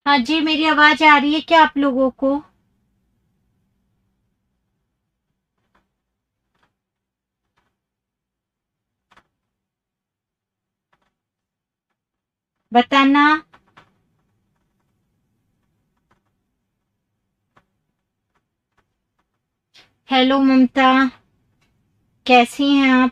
हाँ जी, मेरी आवाज आ रही है क्या आप लोगों को? बताना। हेलो ममता, कैसी हैं आप?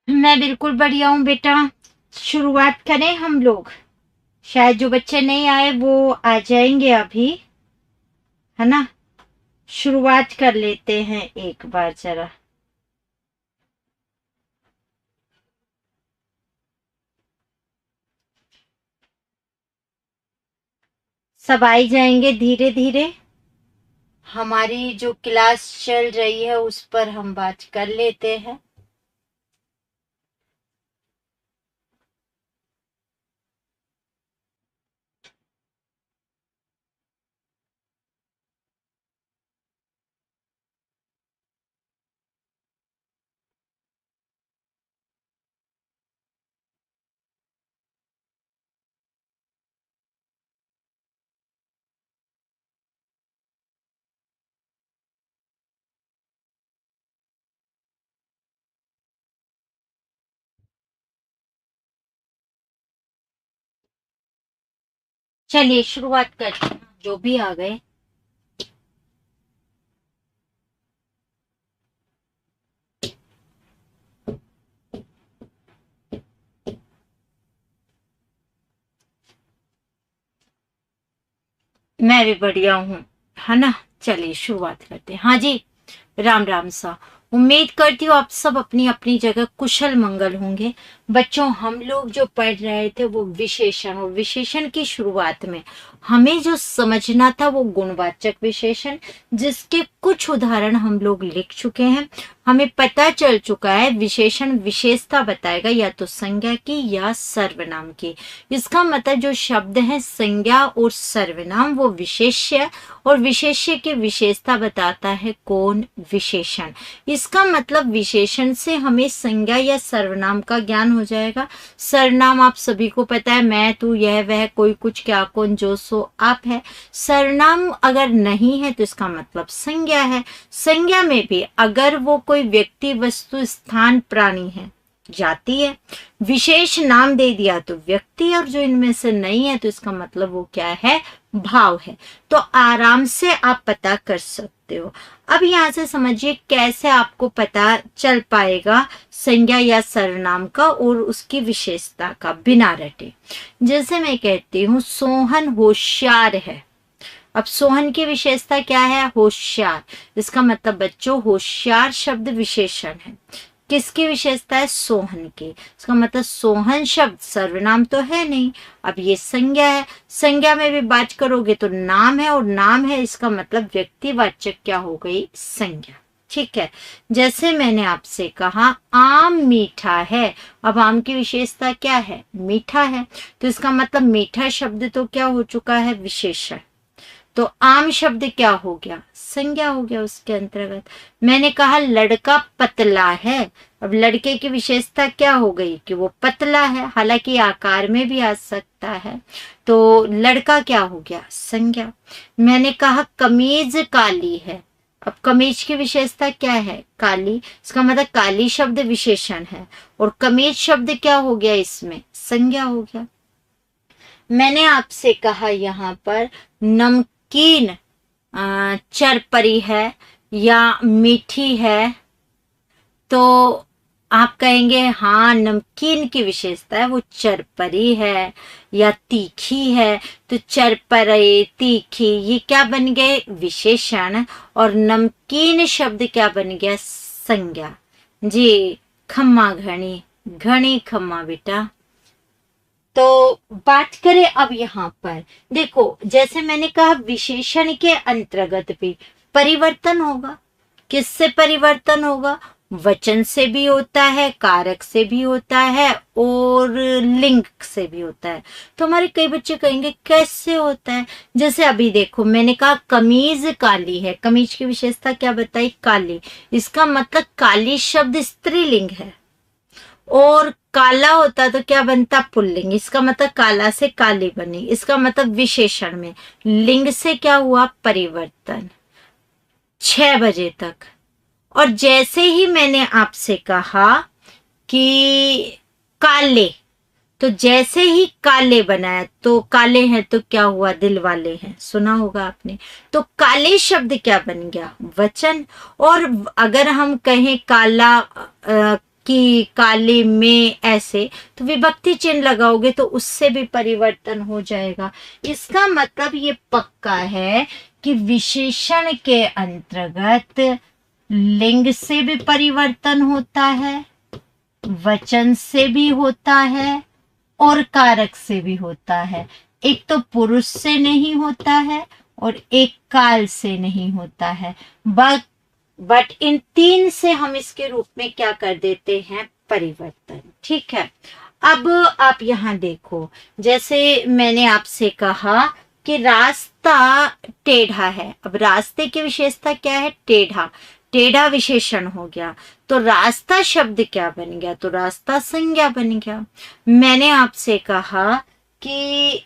मैं बिल्कुल बढ़िया हूँ बेटा। शुरुआत करें हम लोग। शायद जो बच्चे नहीं आए वो आ जाएंगे अभी, है ना। शुरुआत कर लेते हैं एक बार जरा। सब आई जाएंगे धीरे धीरे। हमारी जो क्लास चल रही है उस पर हम बात कर लेते हैं। चलिए शुरुआत करते हैं, जो भी आ गए। मैं भी बढ़िया हूँ, है ना। चलिए शुरुआत करते हैं। हाँ जी, राम राम सा। उम्मीद करती हूँ आप सब अपनी अपनी जगह कुशल मंगल होंगे। बच्चों, हम लोग जो पढ़ रहे थे वो विशेषण, और विशेषण की शुरुआत में हमें जो समझना था वो गुणवाचक विशेषण, जिसके कुछ उदाहरण हम लोग लिख चुके हैं। हमें पता चल चुका है विशेषण विशेषता बताएगा या तो संज्ञा की या सर्वनाम की। इसका मतलब जो शब्द है संज्ञा और सर्वनाम वो विशेष्य, और विशेष्य की विशेषता बताता है कौन? विशेषण। इसका मतलब विशेषण से हमें संज्ञा या सर्वनाम का ज्ञान हो जाएगा। सर्वनाम आप सभी को पता है, मैं तू यह वह कोई कुछ क्या कौन जो सो आप है। सर्वनाम अगर नहीं है तो इसका मतलब संज्ञा है। संज्ञा में भी अगर वो कोई व्यक्ति वस्तु स्थान प्राणी है, जाति है, विशेष नाम दे दिया तो व्यक्ति, और जो इनमें से नहीं है तो इसका मतलब वो क्या है? भाव है। तो आराम से आप पता कर सकते हो। अब यहाँ से समझिए कैसे आपको पता चल पाएगा संज्ञा या सर्वनाम का और उसकी विशेषता का बिना रटे। जैसे मैं कहती हूँ सोहन होशियार है। अब सोहन की विशेषता क्या है? होशियार। इसका मतलब बच्चों होशियार शब्द विशेषण है। किसकी विशेषता है? सोहन की। इसका मतलब सोहन शब्द सर्वनाम तो है नहीं। अब ये संज्ञा है। संज्ञा में भी बात करोगे तो नाम है, और नाम है इसका मतलब व्यक्तिवाचक क्या हो गई? संज्ञा। ठीक है। जैसे मैंने आपसे कहा आम मीठा है। अब आम की विशेषता क्या है? मीठा है। तो इसका मतलब मीठा शब्द तो क्या हो चुका है? विशेषण। तो आम शब्द क्या हो गया? संज्ञा हो गया उसके अंतर्गत। मैंने कहा लड़का पतला है। अब लड़के की विशेषता क्या हो गई? कि वो पतला है, हालांकि आकार में भी आ सकता है। तो लड़का क्या हो गया? संज्ञा। मैंने कहा कमीज काली है। अब कमीज की विशेषता क्या है? काली। इसका मतलब काली शब्द विशेषण है, और कमीज शब्द क्या हो गया? इसमें संज्ञा हो गया। मैंने आपसे कहा यहाँ पर नमकीन चरपरी है या मीठी है, तो आप कहेंगे हाँ नमकीन की विशेषता है, वो चरपरी है या तीखी है। तो चरपरे, तीखी, ये क्या बन गए? विशेषण। और नमकीन शब्द क्या बन गया? संज्ञा। जी, खम्मा घनी, घनी खम्मा बेटा। तो बात करें अब यहाँ पर, देखो जैसे मैंने कहा विशेषण के अंतर्गत भी परिवर्तन होगा। किससे परिवर्तन होगा? वचन से भी होता है, कारक से भी होता है और लिंग से भी होता है। तो हमारे कई बच्चे कहेंगे कैसे होता है? जैसे अभी देखो मैंने कहा कमीज काली है, कमीज की विशेषता क्या बताई? काली। इसका मतलब काली शब्द स्त्रीलिंग है, और काला होता तो क्या बनता? पुल्लिंग। इसका मतलब काला से काली बनी, इसका मतलब विशेषण में लिंग से क्या हुआ? परिवर्तन। 6 बजे तक। और जैसे ही मैंने आपसे कहा कि काले, तो जैसे ही काले बनाया, तो काले हैं तो क्या हुआ? दिल वाले हैं, सुना होगा आपने। तो काले शब्द क्या बन गया? वचन। और अगर हम कहें काला कि काले में ऐसे, तो विभक्ति चिन्ह लगाओगे तो उससे भी परिवर्तन हो जाएगा। इसका मतलब ये पक्का है कि विशेषण के अंतर्गत लिंग से भी परिवर्तन होता है, वचन से भी होता है और कारक से भी होता है। एक तो पुरुष से नहीं होता है और एक काल से नहीं होता है, बट इन तीन से हम इसके रूप में क्या कर देते हैं? परिवर्तन। ठीक है। अब आप यहां देखो, जैसे मैंने आपसे कहा कि रास्ता टेढ़ा है। अब रास्ते की विशेषता क्या है? टेढ़ा। टेढ़ा विशेषण हो गया, तो रास्ता शब्द क्या बन गया? तो रास्ता संज्ञा बन गया। मैंने आपसे कहा कि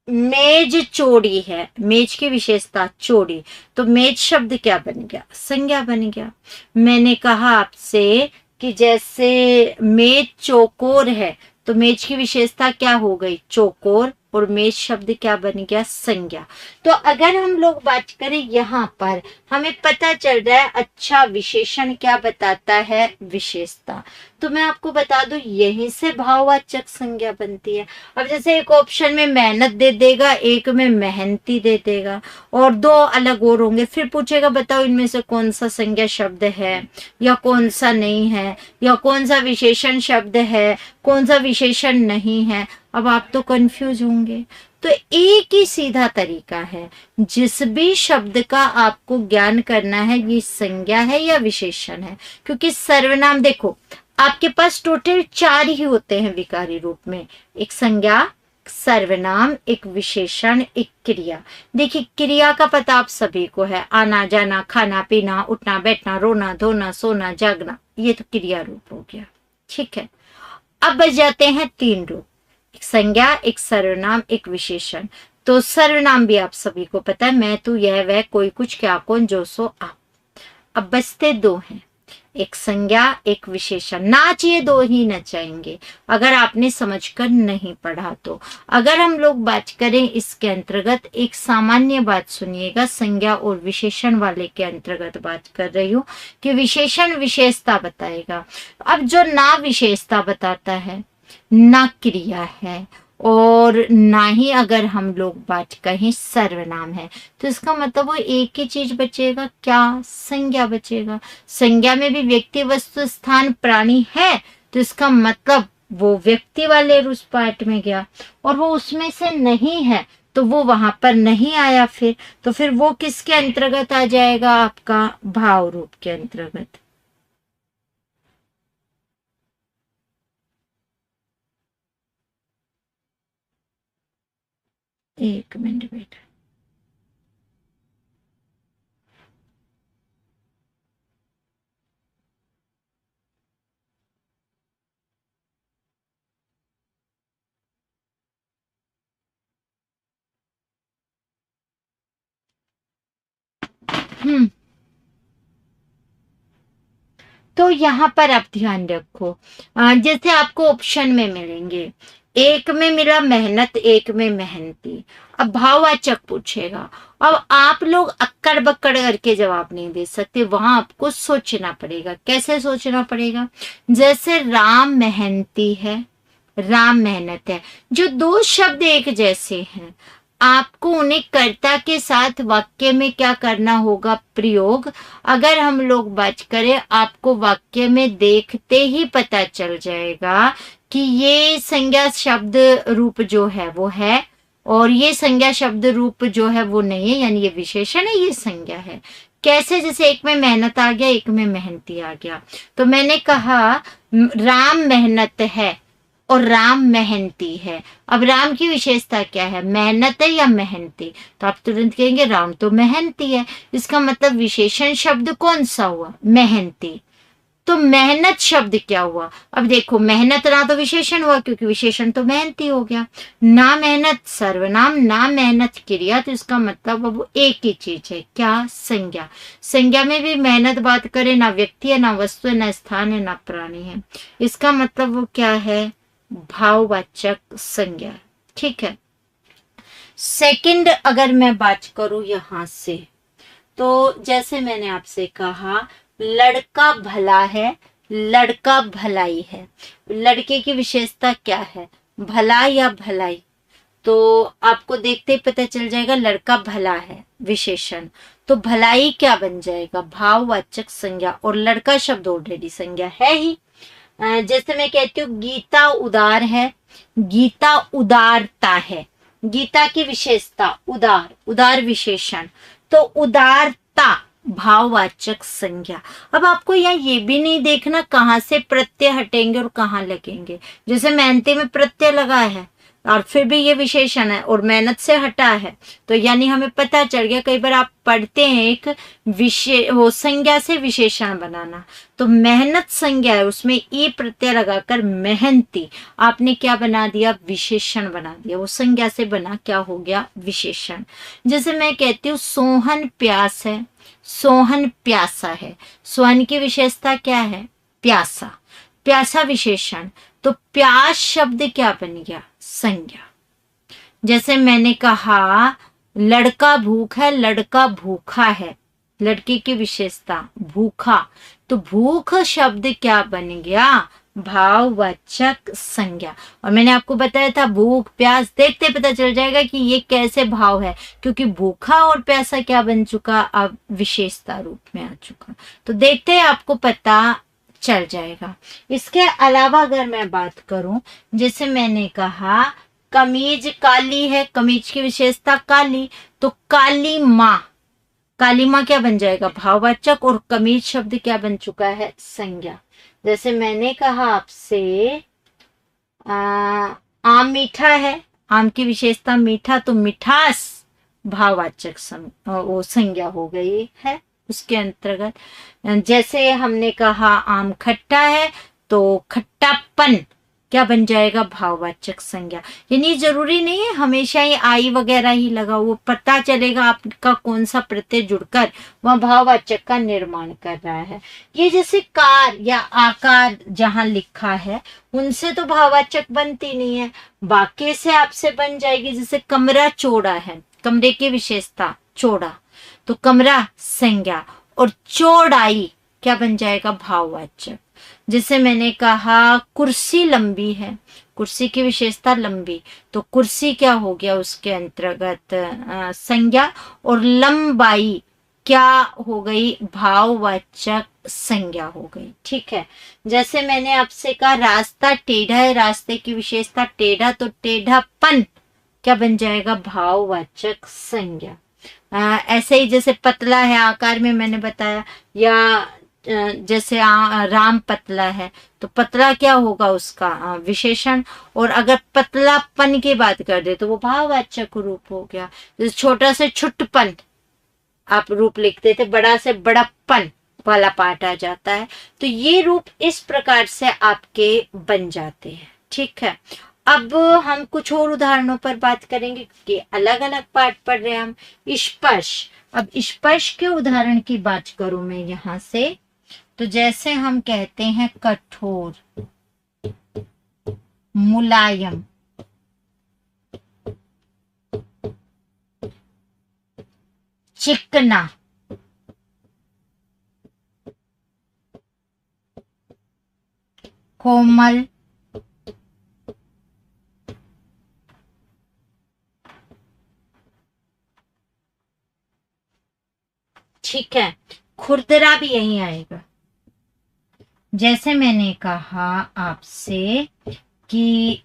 मेज चौड़ी है, मेज की विशेषता चौड़ी, तो मेज शब्द क्या बन गया? संज्ञा बन गया। मैंने कहा आपसे कि जैसे मेज चौकोर है, तो मेज की विशेषता क्या हो गई? चौकोर, और मेज शब्द क्या बन गया? संज्ञा। तो अगर हम लोग बात करें यहाँ पर, हमें पता चल रहा है अच्छा विशेषण क्या बताता है? विशेषता। तो मैं आपको बता दूं यहीं से भाववाचक संज्ञा बनती है। अब जैसे एक ऑप्शन में मेहनत दे देगा, एक में मेहनती दे देगा, और दो अलग और होंगे, फिर पूछेगा बताओ इनमें से कौन सा संज्ञा शब्द है या कौन सा नहीं है, या कौन सा विशेषण शब्द है, कौन सा विशेषण नहीं है। अब आप तो कंफ्यूज होंगे। तो एक ही सीधा तरीका है, जिस भी शब्द का आपको ज्ञान करना है ये संज्ञा है या विशेषण है। क्योंकि सर्वनाम देखो आपके पास टोटल 4 ही होते हैं विकारी रूप में, एक संज्ञा, सर्वनाम, एक विशेषण, एक क्रिया। देखिए क्रिया का पता आप सभी को है, आना जाना, खाना पीना, उठना बैठना, रोना धोना, सोना जागना, ये तो क्रिया रूप हो गया। ठीक है। अब बच जाते हैं 3 रूप, एक संज्ञा, एक सर्वनाम, एक विशेषण। तो सर्वनाम भी आप सभी को पता है, मैं तू यह वह कोई कुछ क्या कौन जो सो आप। अब बचते 2 हैं, एक संज्ञा, एक विशेषण। नाच ये 2 ही नचाएंगे अगर आपने समझकर नहीं पढ़ा तो। अगर हम लोग बात करें इसके अंतर्गत, एक सामान्य बात सुनिएगा, संज्ञा और विशेषण वाले के अंतर्गत बात कर रही हूँ कि विशेषण विशेषता बताएगा। अब जो ना विशेषता बताता है, ना क्रिया है, और ना ही अगर हम लोग बात कहें सर्वनाम है, तो इसका मतलब वो एक ही चीज बचेगा, क्या? संज्ञा बचेगा। संज्ञा में भी व्यक्ति, वस्तु, स्थान, प्राणी है, तो इसका मतलब वो व्यक्ति वाले उस पार्ट में गया, और वो उसमें से नहीं है तो वो वहां पर नहीं आया। फिर वो किसके अंतर्गत आ जाएगा? आपका भाव रूप के अंतर्गत। एक मिनट बेटा। हम्म। तो यहाँ पर आप ध्यान रखो, जैसे आपको ऑप्शन में मिलेंगे, एक में मिला मेहनत, एक में मेहनती। अब भाववाचक पूछेगा, अब आप लोग अक्कड़ बक्कड़ करके जवाब नहीं दे सकते, वहां आपको सोचना पड़ेगा। कैसे सोचना पड़ेगा? जैसे राम मेहनती है, राम मेहनत है, जो दो शब्द एक जैसे हैं, आपको उन्हें कर्ता के साथ वाक्य में क्या करना होगा? प्रयोग। अगर हम लोग बात करें, आपको वाक्य में देखते ही पता चल जाएगा कि ये संज्ञा शब्द रूप जो है वो है, और ये संज्ञा शब्द रूप जो है वो नहीं है, यानी ये विशेषण है, ये संज्ञा है। कैसे? जैसे एक में मेहनत आ गया, एक में मेहनती आ गया। तो मैंने कहा राम मेहनत है और राम मेहनती है। अब राम की विशेषता क्या है? मेहनत है या मेहनती? तो आप तुरंत कहेंगे राम तो मेहनती है। इसका मतलब विशेषण शब्द कौन सा हुआ? मेहनती। तो मेहनत शब्द क्या हुआ? अब देखो, मेहनत ना तो विशेषण हुआ, क्योंकि विशेषण तो मेहनती हो गया। ना मेहनत सर्वनाम, ना मेहनत क्रिया, तो इसका मतलब अब एक ही चीज है। क्या? संज्ञा। संज्ञा में भी मेहनत बात करे, ना व्यक्ति है, ना वस्तु है, ना स्थान है, ना प्राणी है। इसका मतलब वो क्या है? भाववाचक संज्ञा। ठीक है। सेकंड अगर मैं बात करूं यहां से, तो जैसे मैंने आपसे कहा लड़का भला है, लड़का भलाई है। लड़के की विशेषता क्या है? भला या भलाई? तो आपको देखते ही पता चल जाएगा लड़का भला है विशेषण, तो भलाई क्या बन जाएगा? भाववाचक संज्ञा। और लड़का शब्द ऑलरेडी संज्ञा है ही। जैसे मैं कहती हूँ गीता उदार है, गीता उदारता है। गीता की विशेषता उदार, उदार विशेषण, तो उदारता भाववाचक संज्ञा। अब आपको यहाँ ये भी नहीं देखना कहाँ से प्रत्यय हटेंगे और कहाँ लगेंगे। जैसे मेहनती में प्रत्यय लगा है और फिर भी ये विशेषण है, और मेहनत से हटा है, तो यानी हमें पता चल गया। कई बार आप पढ़ते हैं एक वो संज्ञा से विशेषण बनाना, तो मेहनत संज्ञा है, उसमें ई प्रत्यय लगाकर मेहनती आपने क्या बना दिया? विशेषण बना दिया। वो संज्ञा से बना क्या हो गया? विशेषण। जैसे मैं कहती हूँ सोहन प्यास है, सोहन प्यासा है। सोहन की विशेषता क्या है? प्यासा। प्यासा विशेषण, तो प्यास शब्द क्या बन गया? संज्ञा। जैसे मैंने कहा लड़का भूख है, लड़का भूखा है। लड़की की विशेषता भूखा, तो भूख शब्द क्या बन गया? भाववाचक संज्ञा। और मैंने आपको बताया था भूख प्यास देखते पता चल जाएगा कि ये कैसे भाव है, क्योंकि भूखा और प्यासा क्या बन चुका? अब विशेषता रूप में आ चुका। तो देखते ही आपको पता चल जाएगा। इसके अलावा अगर मैं बात करूं, जैसे मैंने कहा कमीज काली है, कमीज की विशेषता काली, तो काली माँ, काली माँ क्या बन जाएगा? भाववाचक। और कमीज शब्द क्या बन चुका है? संज्ञा। जैसे मैंने कहा आपसे आम मीठा है, आम की विशेषता मीठा, तो मिठास भाववाचक वो संज्ञा हो गई है उसके अंतर्गत। जैसे हमने कहा आम खट्टा है, तो खट्टापन क्या बन जाएगा? भाववाचक संज्ञा। यानी जरूरी नहीं है हमेशा ही आई वगैरह ही लगा, वो पता चलेगा आपका कौन सा प्रत्यय जुड़कर वह भाववाचक का निर्माण कर रहा है। ये जैसे कार या आकार जहां लिखा है उनसे तो भाववाचक बनती नहीं है, वाक्य से आपसे बन जाएगी। जैसे कमरा चौड़ा है, कमरे की विशेषता चौड़ा, तो कमरा संज्ञा, और चौड़ाई क्या बन जाएगा? भाववाचक। जैसे मैंने कहा कुर्सी लंबी है, कुर्सी की विशेषता लंबी, तो कुर्सी क्या हो गया? उसके अंतर्गत संज्ञा। और लंबाई क्या हो गई? भाववाचक संज्ञा हो गई। ठीक है। जैसे मैंने आपसे कहा रास्ता टेढ़ा है, रास्ते की विशेषता टेढ़ा, तो टेढ़ापन क्या बन जाएगा? भाववाचक संज्ञा। ऐसे ही जैसे पतला है आकार में मैंने बताया, या जैसे राम पतला है, तो पतला क्या होगा? उसका विशेषण। और अगर पतलापन की बात कर दे तो वो भाववाचक रूप हो गया। जैसे छोटा से छुटपन आप रूप लिखते थे, बड़ा से बड़प्पन वाला पार्ट आ जाता है। तो ये रूप इस प्रकार से आपके बन जाते हैं। ठीक है। अब हम कुछ और उदाहरणों पर बात करेंगे कि अलग अलग पार्ट पढ़ रहे हैं हम। स्पर्श। अब स्पर्श के उदाहरण की बात करूं मैं यहां से, तो जैसे हम कहते हैं कठोर, मुलायम, चिकना, कोमल, ठीक है। खुरदरा भी यही आएगा। जैसे मैंने कहा आपसे कि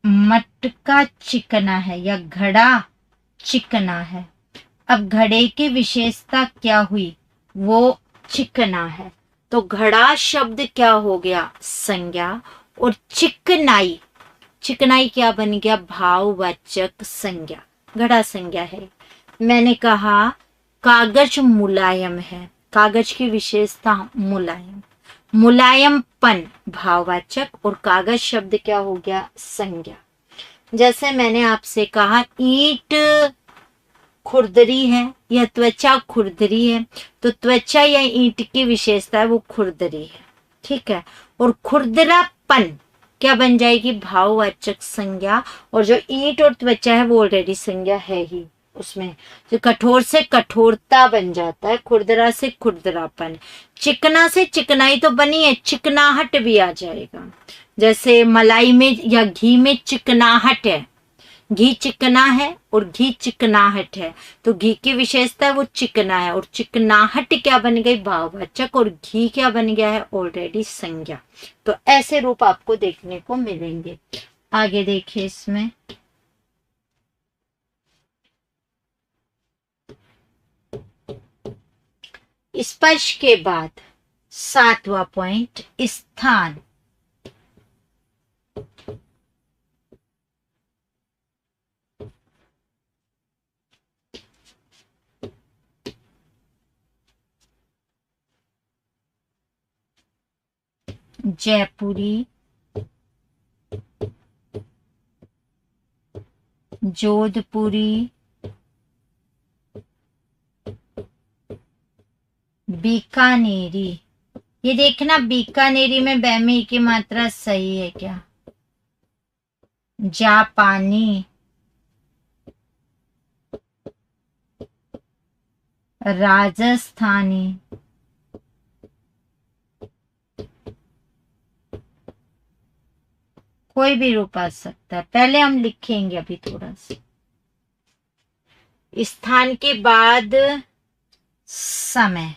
मटका चिकना है या घड़ा चिकना है। अब घड़े की विशेषता क्या हुई, वो चिकना है, तो घड़ा शब्द क्या हो गया, संज्ञा। और चिकनाई, चिकनाई क्या बन गया, भाववाचक संज्ञा। घड़ा संज्ञा है। मैंने कहा कागज मुलायम है, कागज की विशेषता मुलायम, मुलायमपन भाववाचक, और कागज शब्द क्या हो गया, संज्ञा। जैसे मैंने आपसे कहा ईंट खुरदरी है या त्वचा खुरदरी है, तो त्वचा या ईंट की विशेषता है वो खुरदरी है, ठीक है। और खुरदरापन क्या बन जाएगी, भाववाचक संज्ञा। और जो ईंट और त्वचा है वो ऑलरेडी संज्ञा है ही उसमें, जो कठोर से कठोरता बन जाता है, खुरदरा से खुरदरापन। चिकना से चिकनाई तो बनी है, चिकनाहट भी आ जाएगा। जैसे मलाई में या घी में चिकनाहट है, घी चिकना है और घी चिकनाहट है, तो घी की विशेषता वो चिकना है, और चिकनाहट क्या बन गई, भाववाचक, और घी क्या बन गया है, ऑलरेडी संज्ञा। तो ऐसे रूप आपको देखने को मिलेंगे। आगे देखिए इसमें, स्पर्श के बाद 7वां पॉइंट, स्थान। जयपुरी, जोधपुरी, बीकानेरी। ये देखना बीकानेरी में बै में की मात्रा सही है क्या। जापानी, राजस्थानी, कोई भी रूप आ सकता है। पहले हम लिखेंगे अभी थोड़ा सा। स्थान के बाद समय,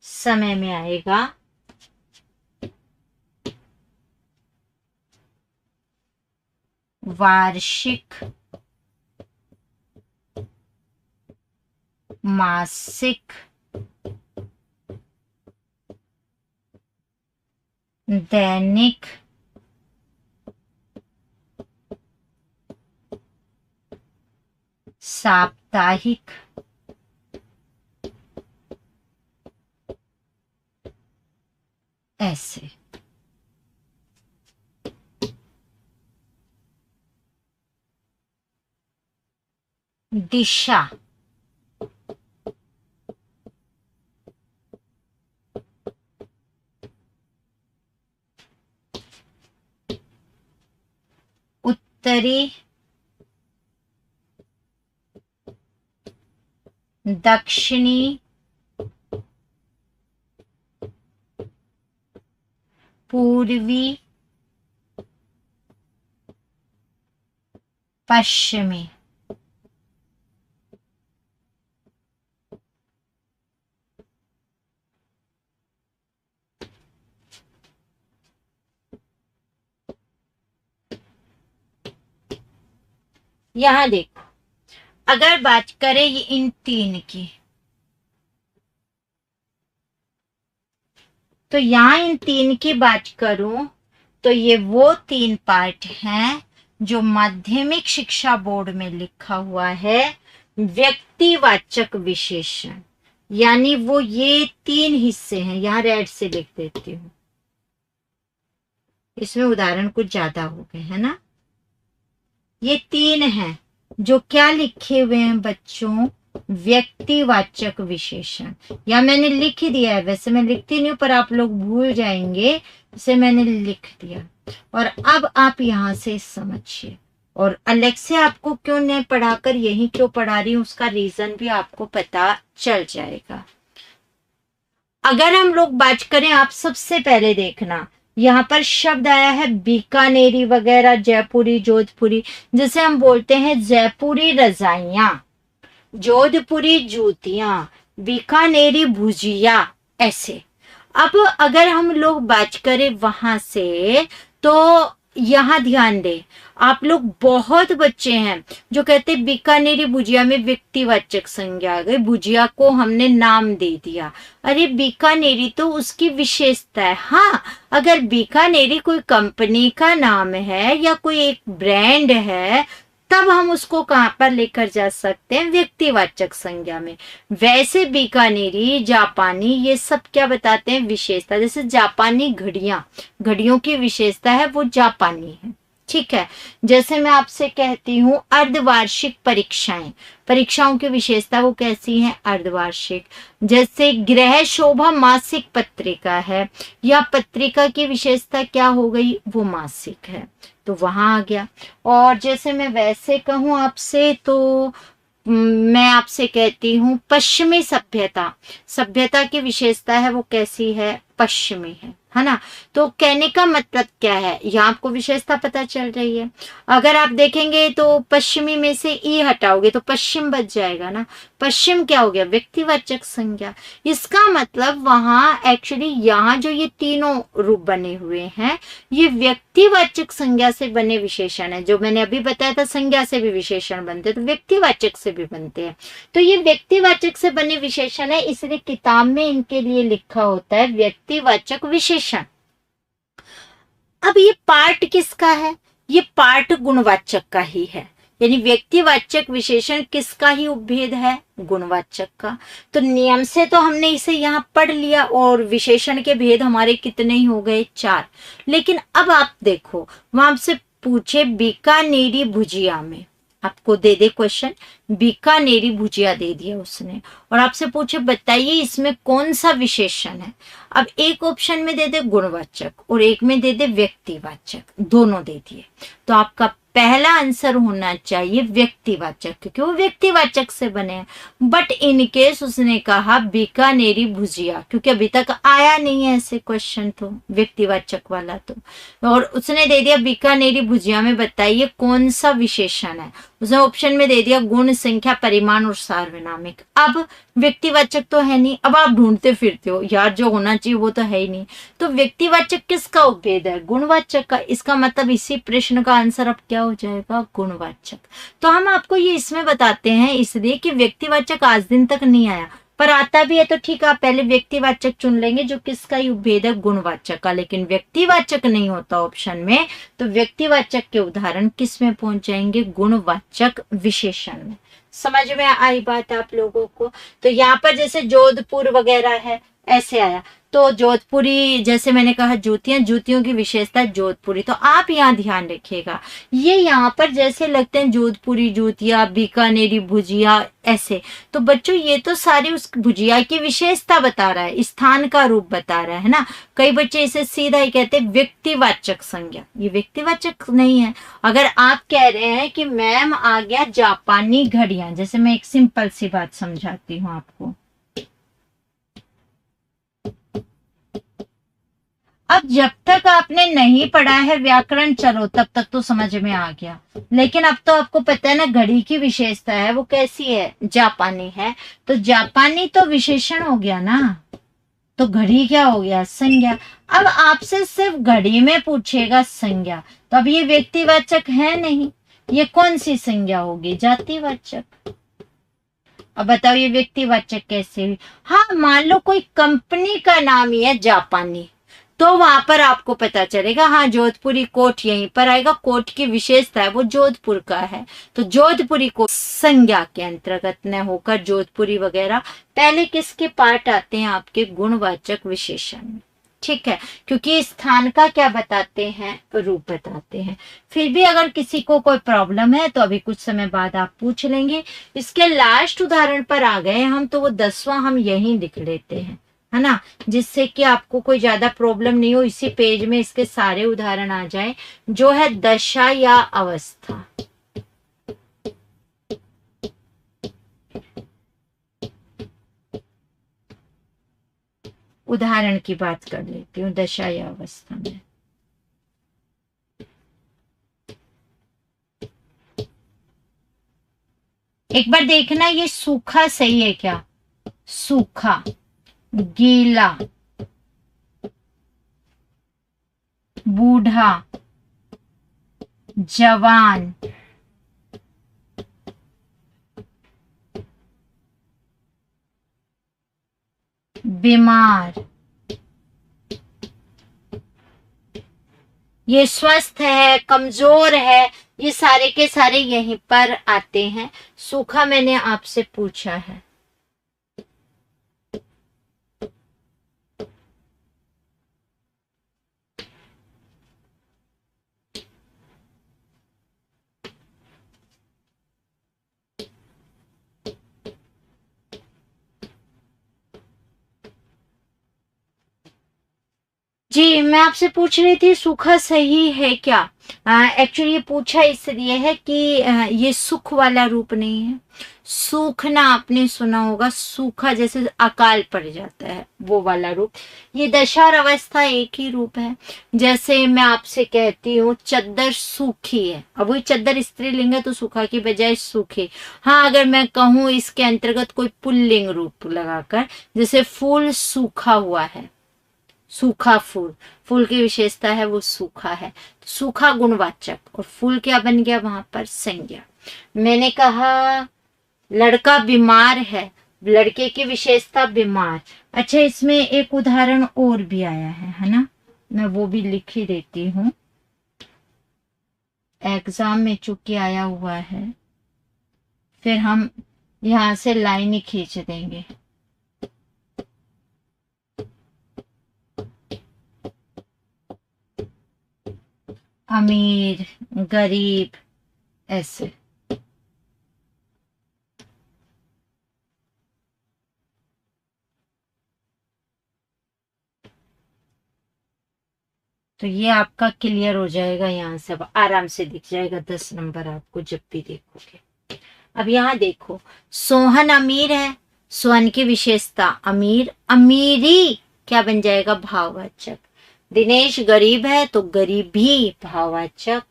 समय में आएगा वार्षिक, मासिक, दैनिक, साप्ताहिक, ऐसे। दिशा, उत्तरी, दक्षिणी, पूर्वी, पश्चिमी। यहां देखो, अगर बात करें ये इन तीन की, तो यहां इन तीन की बात करूं तो ये वो तीन पार्ट हैं जो माध्यमिक शिक्षा बोर्ड में लिखा हुआ है व्यक्तिवाचक विशेषण, यानी वो ये तीन हिस्से हैं। यहां रेड से लिख देती हूं, इसमें उदाहरण कुछ ज्यादा हो गए है ना। ये तीन हैं जो क्या लिखे हुए हैं बच्चों, व्यक्तिवाचक विशेषण। या मैंने लिख दिया है, वैसे मैं लिखती नहीं हूं पर आप लोग भूल जाएंगे, इसे मैंने लिख दिया। और अब आप यहां से समझिए, और अलग से आपको क्यों नहीं पढ़ाकर यही क्यों पढ़ा रही हूँ, उसका रीजन भी आपको पता चल जाएगा। अगर हम लोग बात करें, आप सबसे पहले देखना यहाँ पर शब्द आया है बीकानेरी वगैरह, जयपुरी, जोधपुरी। जैसे हम बोलते हैं जयपुरी रजाइयां, जोधपुरी जूतियां, बीकानेरी भुजिया, ऐसे। अब अगर हम लोग बात करें वहां से, तो यहाँ ध्यान दें, आप लोग बहुत बच्चे हैं जो कहते बीकानेरी भुजिया में व्यक्तिवाचक संज्ञा आ गई, भुजिया को हमने नाम दे दिया। अरे बीकानेरी तो उसकी विशेषता है। हाँ, अगर बीकानेरी कोई कंपनी का नाम है या कोई एक ब्रांड है, तब हम उसको कहाँ पर लेकर जा सकते हैं, व्यक्तिवाचक संज्ञा में। वैसे बीकानेरी, जापानी, ये सब क्या बताते हैं, विशेषता। जैसे जापानी घड़ियां, घड़ियों की विशेषता है वो जापानी है, ठीक है। जैसे मैं आपसे कहती हूँ अर्धवार्षिक परीक्षाएं, परीक्षाओं की विशेषता वो कैसी है, अर्धवार्षिक। जैसे गृह शोभा मासिक पत्रिका है, या पत्रिका की विशेषता क्या हो गई, वो मासिक है, तो वहां आ गया। और जैसे मैं वैसे कहूँ आपसे, तो मैं आपसे कहती हूँ पश्चिमी सभ्यता, सभ्यता की विशेषता है वो कैसी है, पश्चिमी है ना। तो कहने का मतलब क्या है, यहाँ आपको विशेषता पता चल रही है। अगर आप देखेंगे तो पश्चिमी में से ई हटाओगे तो पश्चिम बच जाएगा ना। पश्चिम क्या हो गया, व्यक्तिवाचक संज्ञा। इसका मतलब वहां एक्चुअली यहाँ जो ये तीनों रूप बने हुए हैं, ये व्यक्तिवाचक संज्ञा से बने विशेषण है। जो मैंने अभी बताया था संज्ञा से भी विशेषण बनते हैं, तो व्यक्तिवाचक से भी बनते हैं। तो ये व्यक्तिवाचक से बने विशेषण है, इसलिए किताब में इनके लिए लिखा होता है व्यक्तिवाचक विशेषण। अब ये पार्ट किसका है, ये पार्ट गुणवाचक का ही है, यानी व्यक्तिवाचक विशेषण किसका ही उपभेद है, गुणवाचक का। तो नियम से तो हमने इसे यहाँ पढ़ लिया, और विशेषण के भेद हमारे कितने ही हो गए, 4। लेकिन अब आप देखो, वहां आपसे पूछे बीकानेरी भुजिया में, आपको दे दे क्वेश्चन, बीकानेरी भुजिया दे दिया उसने, और आपसे पूछे बताइए इसमें कौन सा विशेषण है। अब एक ऑप्शन में दे दे गुणवाचक और एक में दे दे व्यक्तिवाचक, दोनों दे दिए, तो आपका पहला आंसर होना चाहिए व्यक्तिवाचक, क्योंकि वो व्यक्तिवाचक से बने हैं। बट इन केस उसने कहा बीकानेरी भुजिया, क्योंकि अभी तक आया नहीं है ऐसे क्वेश्चन, तो व्यक्तिवाचक वाला तो, और उसने दे दिया बीकानेरी भुजिया में बताइए कौन सा विशेषण है। उसने ऑप्शन में दे दिया गुण, संख्या, परिमाण और सार्वनामिक। अब व्यक्तिवाचक तो है नहीं, अब आप ढूंढते फिरते हो यार जो होना चाहिए वो तो है ही नहीं। तो व्यक्तिवाचक किसका उपभेद है, गुणवाचक का। इसका मतलब इसी प्रश्न का आंसर अब क्या हो जाएगा, गुणवाचक। तो हम आपको ये इसमें बताते हैं इसलिए कि व्यक्तिवाचक आज दिन तक नहीं आया, पर आता भी है तो ठीक है, आप पहले व्यक्तिवाचक चुन लेंगे जो किसका ही उपभेद है, गुणवाचक का। लेकिन व्यक्तिवाचक नहीं होता ऑप्शन में, तो व्यक्तिवाचक के उदाहरण किस में पहुंच जाएंगे, गुणवाचक विशेषण में। समझ में आई बात आप लोगों को। तो यहाँ पर जैसे जोधपुर वगैरह है, ऐसे आया, तो जोधपुरी, जैसे मैंने कहा जूतियां, जूतियों की विशेषता जोधपुरी। तो आप यहाँ ध्यान रखिएगा, ये यहाँ पर जैसे लगते हैं जोधपुरी जूतियां, बीकानेरी भुजिया, ऐसे। तो बच्चों ये तो सारी उस भुजिया की विशेषता बता रहा है, स्थान का रूप बता रहा है ना। कई बच्चे इसे सीधा ही कहते हैं व्यक्तिवाचक संज्ञा, ये व्यक्तिवाचक नहीं है। अगर आप कह रहे हैं कि मैम आ गया जापानी घड़ियां, जैसे मैं एक सिंपल सी बात समझाती हूँ आपको। अब जब तक आपने नहीं पढ़ा है व्याकरण, चलो तब तक तो समझ में आ गया, लेकिन अब तो आपको पता है ना घड़ी की विशेषता है वो कैसी है, जापानी है। तो जापानी तो विशेषण हो गया ना, तो घड़ी क्या हो गया, संज्ञा। अब आपसे सिर्फ घड़ी में पूछेगा संज्ञा, तो अब ये व्यक्तिवाचक है नहीं, ये कौन सी संज्ञा होगी, जातिवाचक। अब बताओ ये व्यक्तिवाचक कैसे हुई। हाँ, मान लो कोई कंपनी का नाम ही है जापानी, तो वहां पर आपको पता चलेगा हाँ जोधपुरी कोट यहीं पर आएगा, कोट की विशेषता है वो जोधपुर का है, तो जोधपुरी कोट संज्ञा के अंतर्गत न होकर जोधपुरी वगैरह पहले किसके पार्ट आते हैं, आपके गुणवाचक विशेषण में। ठीक है, क्योंकि स्थान का क्या बताते हैं, रूप बताते हैं। फिर भी अगर किसी को कोई प्रॉब्लम है तो अभी कुछ समय बाद आप पूछ लेंगे। इसके लास्ट उदाहरण पर आ गए हम, तो वो 10वां हम यहीं लिख लेते हैं, है ना, जिससे कि आपको कोई ज्यादा प्रॉब्लम नहीं हो, इसी पेज में इसके सारे उदाहरण आ जाए, जो है दशा या अवस्था। उदाहरण की बात कर लेती हूँ दशा या अवस्था में। एक बार देखना ये सूखा सही है क्या, सूखा, गीला, बूढ़ा, जवान, बीमार, ये स्वस्थ है, कमजोर है, ये सारे के सारे यहीं पर आते हैं। सूखा मैंने आपसे पूछा है। जी मैं आपसे पूछ रही थी सूखा सही है क्या। एक्चुअली ये पूछा इसलिए है कि ये सुख वाला रूप नहीं है। सूखना आपने सुना होगा, सूखा जैसे अकाल पड़ जाता है वो वाला रूप। ये दशा और अवस्था एक ही रूप है। जैसे मैं आपसे कहती हूँ चद्दर सूखी है, अब वही चद्दर स्त्रीलिंग है तो सूखा की बजाय सूखी। हाँ अगर मैं कहूँ इसके अंतर्गत कोई पुल्लिंग रूप लगाकर, जैसे फूल सूखा हुआ है, सूखा फूल, फूल की विशेषता है वो सूखा है, सूखा गुणवाचक, और फूल क्या बन गया वहां पर, संज्ञा। मैंने कहा लड़का बीमार है, लड़के की विशेषता बीमार। अच्छा इसमें एक उदाहरण और भी आया है ना, मैं वो भी लिख ही देती हूँ, एग्जाम में चूंकि आया हुआ है, फिर हम यहां से लाइन ही खींच देंगे। अमीर, गरीब, ऐसे। तो ये आपका क्लियर हो जाएगा, यहाँ से अब आराम से दिख जाएगा 10 नंबर आपको जब भी देखोगे। अब यहाँ देखो, सोहन अमीर है, सोहन की विशेषता अमीर, अमीरी क्या बन जाएगा, भाववाचक। दिनेश गरीब है तो गरीबी भाववाचक।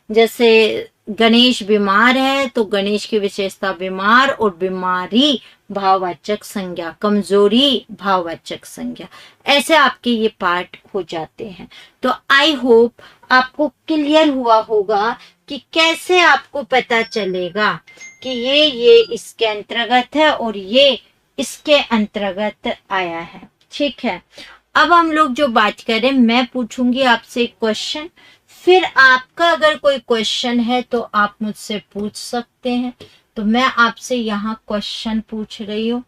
जैसे गणेश बीमार है तो गणेश की विशेषता बीमार और बीमारी भाववाचक संज्ञा, कमजोरी भाववाचक संज्ञा। ऐसे आपके ये पार्ट हो जाते हैं। तो आई होप आपको क्लियर हुआ होगा कि कैसे आपको पता चलेगा कि ये इसके अंतर्गत है और ये इसके अंतर्गत आया है। ठीक है, अब हम लोग जो बात करें, मैं पूछूंगी आपसे एक क्वेश्चन, फिर आपका अगर कोई क्वेश्चन है तो आप मुझसे पूछ सकते हैं। तो मैं आपसे यहाँ क्वेश्चन पूछ रही हूँ।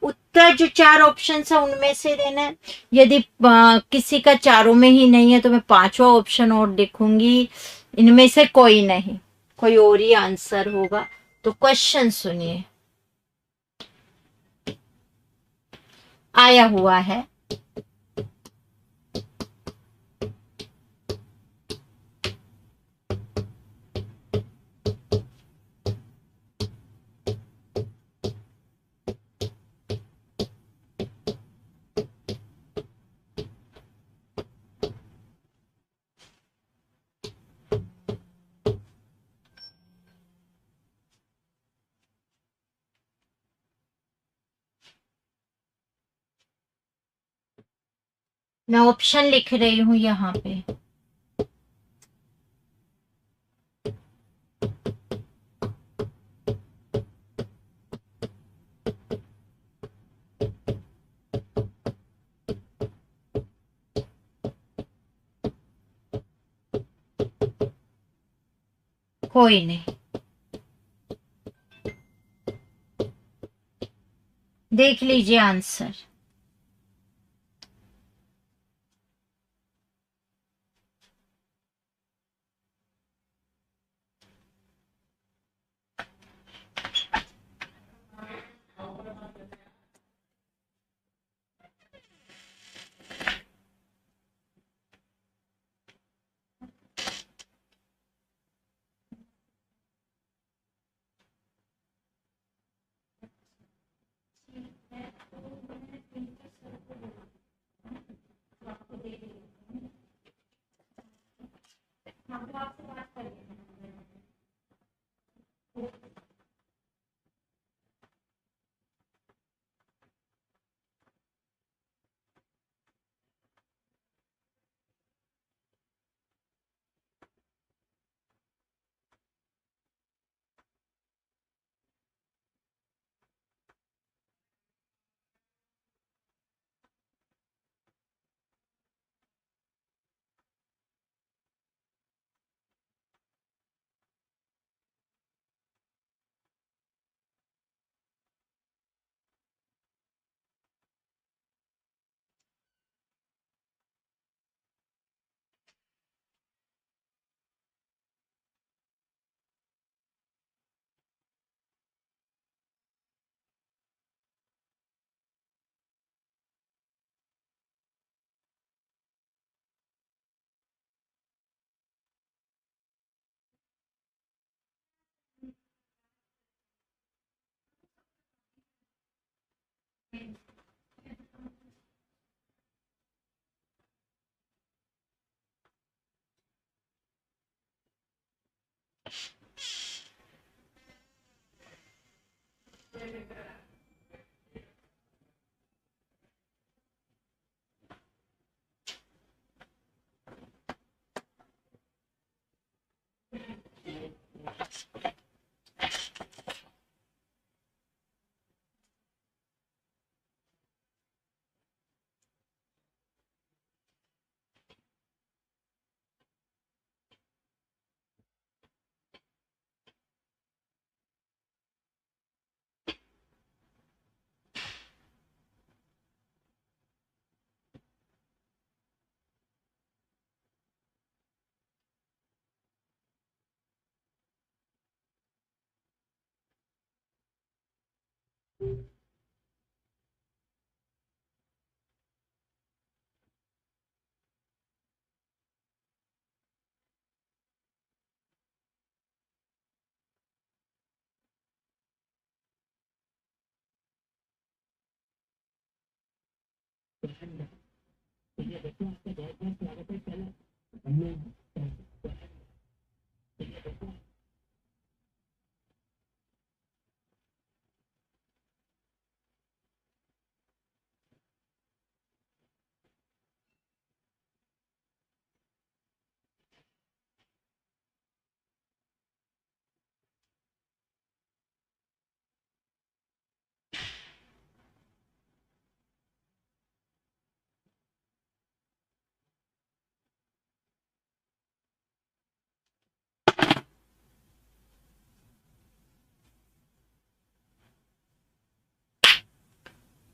उत्तर जो 4 ऑप्शन है उनमें से देना है। यदि किसी का चारों में ही नहीं है तो मैं 5वां ऑप्शन और लिखूंगी, इनमें से कोई नहीं, कोई और ही आंसर होगा। तो क्वेश्चन सुनिए, आया हुआ है, मैं ऑप्शन लिख रही हूं यहाँ पे। कोई नहीं, देख लीजिए आंसर।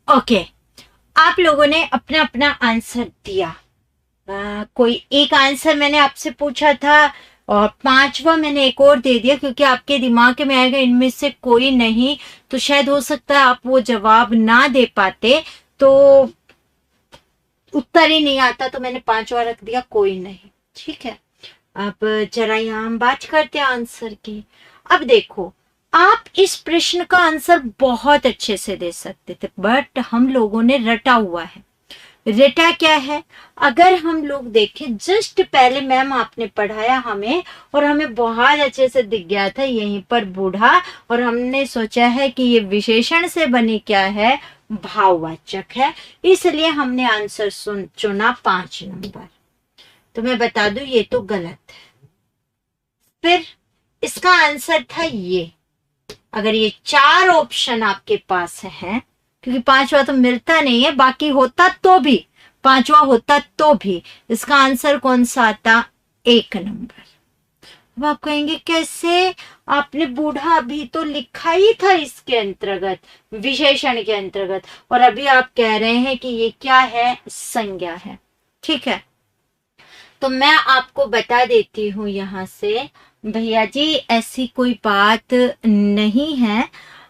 ओके, आप लोगों ने अपना अपना आंसर दिया। कोई एक आंसर मैंने आपसे पूछा था और पांचवा मैंने एक और दे दिया, क्योंकि आपके दिमाग में आएगा इनमें से कोई नहीं, तो शायद हो सकता है आप वो जवाब ना दे पाते, तो उत्तर ही नहीं आता, तो मैंने पांचवा रख दिया, कोई नहीं। ठीक है, अब जरा यहाँ हम बात करते हैं आंसर की। अब देखो, आप इस प्रश्न का आंसर बहुत अच्छे से दे सकते थे, बट हम लोगों ने रटा हुआ है। रटा क्या है? अगर हम लोग देखें, जस्ट पहले मैम आपने पढ़ाया हमें, और हमें बहुत अच्छे से दिख गया था यहीं पर बूढ़ा, और हमने सोचा है कि ये विशेषण से बनी क्या है, भाववाचक है, इसलिए हमने आंसर चुना 5 नंबर। तो मैं बता दूं ये तो गलत है। फिर इसका आंसर था ये। अगर ये 4 ऑप्शन आपके पास हैं, क्योंकि 5वां तो मिलता नहीं है, बाकी होता तो भी, 5वां होता तो भी, इसका आंसर कौन सा आता? 1 नंबर। अब आप कहेंगे कैसे, आपने बूढ़ा अभी तो लिखा ही था इसके अंतर्गत, विशेषण के अंतर्गत, और अभी आप कह रहे हैं कि ये क्या है, संज्ञा है। ठीक है, तो मैं आपको बता देती हूँ यहाँ से, भैया जी ऐसी कोई बात नहीं है।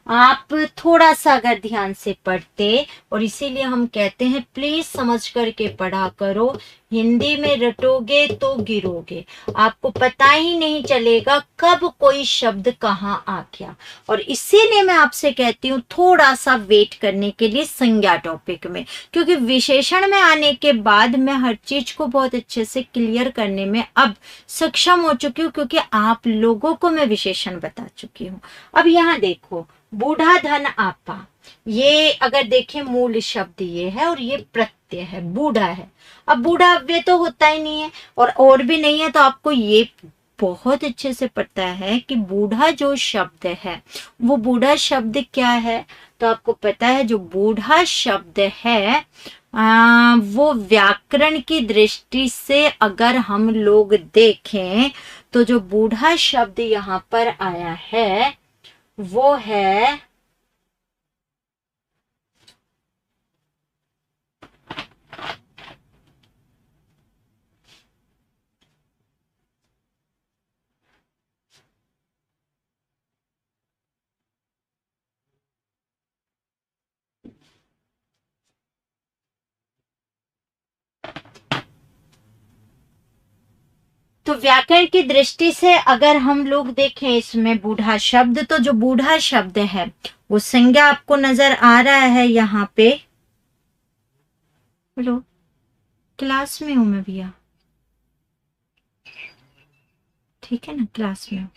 आप थोड़ा सा अगर ध्यान से पढ़ते, और इसीलिए हम कहते हैं प्लीज समझ करके पढ़ा करो, हिंदी में रटोगे तो गिरोगे, आपको पता ही नहीं चलेगा कब कोई शब्द कहाँ आ गया। और इसीलिए मैं आपसे कहती हूँ थोड़ा सा वेट करने के लिए संज्ञा टॉपिक में, क्योंकि विशेषण में आने के बाद मैं हर चीज को बहुत अच्छे से क्लियर करने में अब सक्षम हो चुकी हूँ, क्योंकि आप लोगों को मैं विशेषण बता चुकी हूँ। अब यहाँ देखो, बूढ़ा धन आपा, ये अगर देखें मूल शब्द ये है और ये प्रत्यय है, बूढ़ा है। अब बूढ़ा अव्यय तो होता ही नहीं है और भी नहीं है, तो आपको ये बहुत अच्छे से पता है कि बूढ़ा जो शब्द है वो बूढ़ा शब्द क्या है। तो आपको पता है जो बूढ़ा शब्द है वो व्याकरण की दृष्टि से अगर हम लोग देखें तो जो बूढ़ा शब्द यहाँ पर आया है वो है तो व्याकरण की दृष्टि से अगर हम लोग देखें इसमें बूढ़ा शब्द, तो जो बूढ़ा शब्द है वो संज्ञा आपको नजर आ रहा है यहाँ पे। हेलो, क्लास में हूं मैं भैया, ठीक है ना, क्लास में हूं।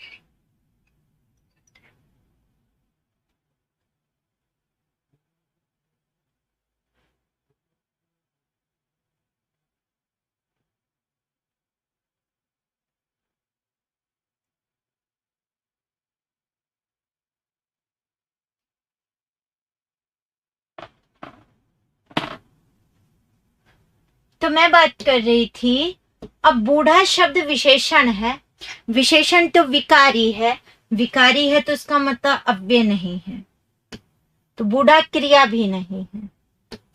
तो मैं बात कर रही थी, अब बूढ़ा शब्द विशेषण है, विशेषण तो विकारी है, विकारी है तो इसका मतलब अव्यय नहीं है, तो बूढ़ा क्रिया भी नहीं है,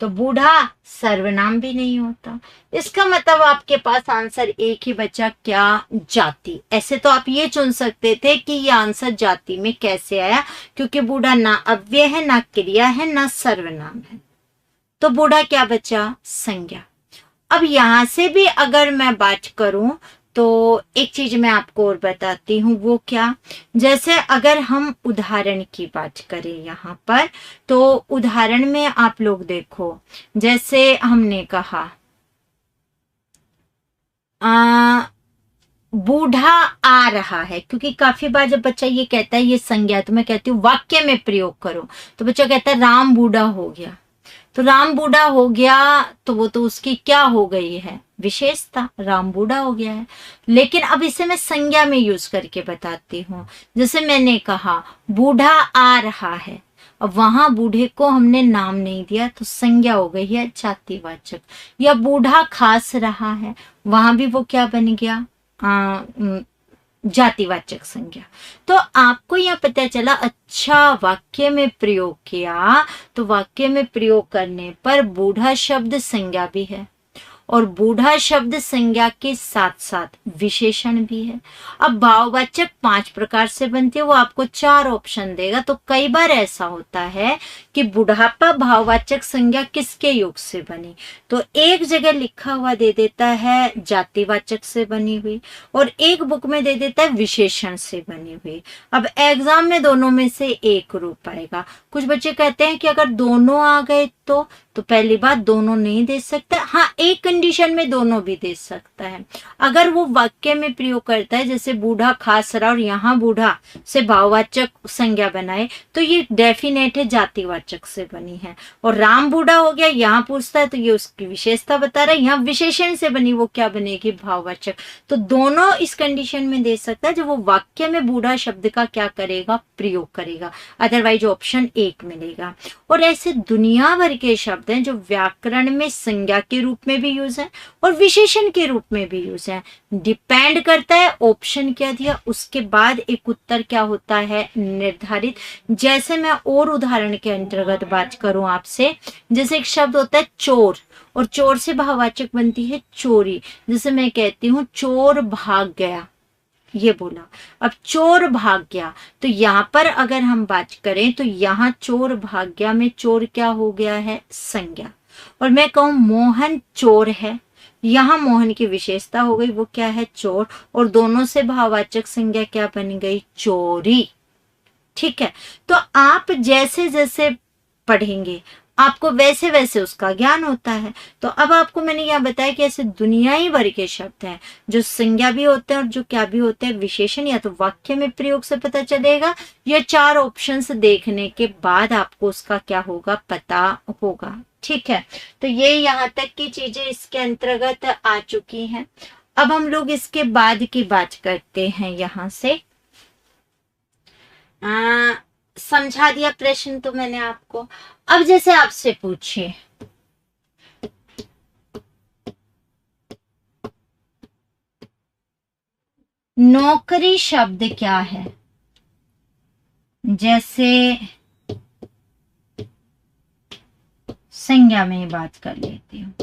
तो बूढ़ा सर्वनाम भी नहीं होता। इसका मतलब आपके पास आंसर एक ही बचा, क्या, जाति। ऐसे तो आप ये चुन सकते थे कि ये आंसर जाति में कैसे आया, क्योंकि बूढ़ा ना अव्यय है, ना क्रिया है, ना सर्वनाम है, तो बूढ़ा क्या बचा, संज्ञा। अब यहां से भी अगर मैं बात करूं तो एक चीज मैं आपको और बताती हूँ, वो क्या, जैसे अगर हम उदाहरण की बात करें यहाँ पर, तो उदाहरण में आप लोग देखो, जैसे हमने कहा बूढ़ा आ रहा है, क्योंकि काफी बार जब बच्चा ये कहता है ये संज्ञा, तो मैं कहती हूँ वाक्य में प्रयोग करो, तो बच्चा कहता है राम बूढ़ा हो गया, तो राम बूढ़ा हो गया तो वो तो उसकी क्या हो गई है, विशेषता, राम बूढ़ा हो गया है। लेकिन अब इसे मैं संज्ञा में यूज करके बताती हूँ, जैसे मैंने कहा बूढ़ा आ रहा है, अब वहां बूढ़े को हमने नाम नहीं दिया तो संज्ञा हो गई है जातिवाचक। या बूढ़ा खास रहा है, वहां भी वो क्या बन गया, जातिवाचक संज्ञा। तो आपको यह पता चला, अच्छा वाक्य में प्रयोग किया तो वाक्य में प्रयोग करने पर बूढ़ा शब्द संज्ञा भी है और बूढ़ा शब्द संज्ञा के साथ साथ विशेषण भी है। अब भाववाचक 5 प्रकार से बनती है, वो आपको 4 ऑप्शन देगा। तो कई बार ऐसा होता है कि बुढ़ापा भाववाचक संज्ञा किसके योग से बनी, तो एक जगह लिखा हुआ दे देता है जातिवाचक से बनी हुई और एक बुक में दे देता है विशेषण से बनी हुई। अब एग्जाम में दोनों में से एक रूप आएगा। कुछ बच्चे कहते हैं कि अगर दोनों आ गए तो पहली बात दोनों नहीं दे सकता, हाँ एक कंडीशन में दोनों भी दे सकता है। अगर वो वाक्य में प्रयोग करता है, जैसे बूढ़ा खास रहा और यहाँ बूढ़ा से भाववाचक संज्ञा बनाए, तो ये डेफिनेट है जातिवाचक से बनी है। और राम बूढ़ा हो गया, यहाँ पूछता है तो ये उसकी विशेषता बता रहा है, यहाँ विशेषण से बनी, वो क्या बनेगी, भाववाचक। तो दोनों इस कंडीशन में दे सकता है जब वो वाक्य में बूढ़ा शब्द का क्या करेगा, प्रयोग करेगा, अदरवाइज ऑप्शन 1 मिलेगा। और ऐसे दुनिया भर के शब्द हैं जो व्याकरण में संज्ञा के रूप में भी यूज है और विशेषण के रूप में भी यूज है, डिपेंड करता है ऑप्शन क्या दिया, उसके बाद एक उत्तर क्या होता है निर्धारित। जैसे मैं और उदाहरण के अंतर्गत बात करूं आपसे, जैसे एक शब्द होता है चोर, और चोर से भाववाचक बनती है चोरी। जैसे मैं कहती हूँ चोर भाग गया, ये बोला। अब चोर भाग गया, तो यहाँ पर अगर हम बात करें तो यहाँ चोर भाग गया में चोर क्या हो गया है, संज्ञा। और मैं कहूँ मोहन चोर है, यहाँ मोहन की विशेषता हो गई, वो क्या है, चोर, और दोनों से भाववाचक संज्ञा क्या बन गई, चोरी। ठीक है, तो आप जैसे जैसे पढ़ेंगे आपको वैसे वैसे उसका ज्ञान होता है। तो अब आपको मैंने यह बताया कि ऐसे दुनियाई भर के शब्द हैं जो संज्ञा भी होते हैं और जो क्या भी होते हैं, विशेषण, या तो वाक्य में प्रयोग से पता चलेगा या 4 ऑप्शंस देखने के बाद आपको उसका क्या होगा, पता होगा। ठीक है, तो ये यहाँ तक की चीजें इसके अंतर्गत आ चुकी हैं। अब हम लोग इसके बाद की बात करते हैं। यहाँ से समझा दिया प्रश्न तो मैंने आपको। अब जैसे आपसे पूछिए नौकरी शब्द क्या है, जैसे संज्ञा में बात कर लेती हूँ,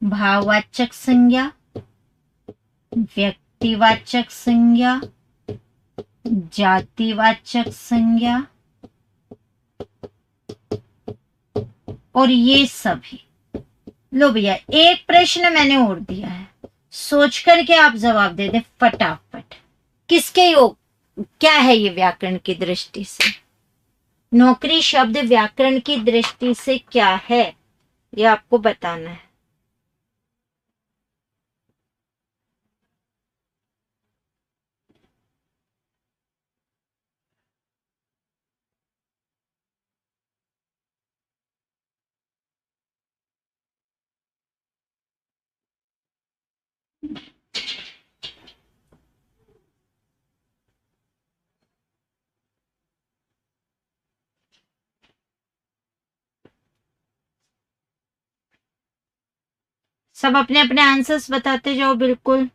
भाववाचक संज्ञा, व्यक्तिवाचक संज्ञा, जातिवाचक संज्ञा और ये सभी। लो भैया, एक प्रश्न मैंने और दिया है, सोच करके आप जवाब दे दे फटाफट। किसके योग, क्या है ये व्याकरण की दृष्टि से, नौकरी शब्द व्याकरण की दृष्टि से क्या है, ये आपको बताना है। सब अपने अपने आंसर्स बताते जाओ बिल्कुल।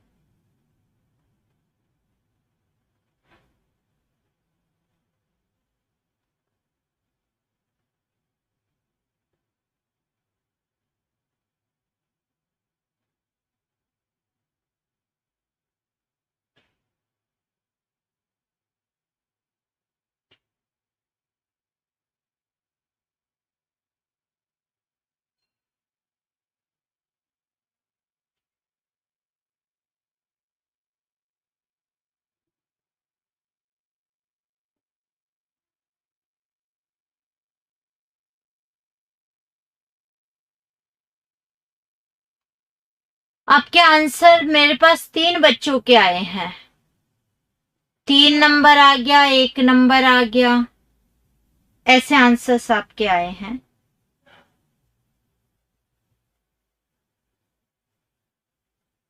आपके आंसर मेरे पास 3 बच्चों के आए हैं, 3 नंबर आ गया, 1 नंबर आ गया, ऐसे आंसर्स आपके आए हैं।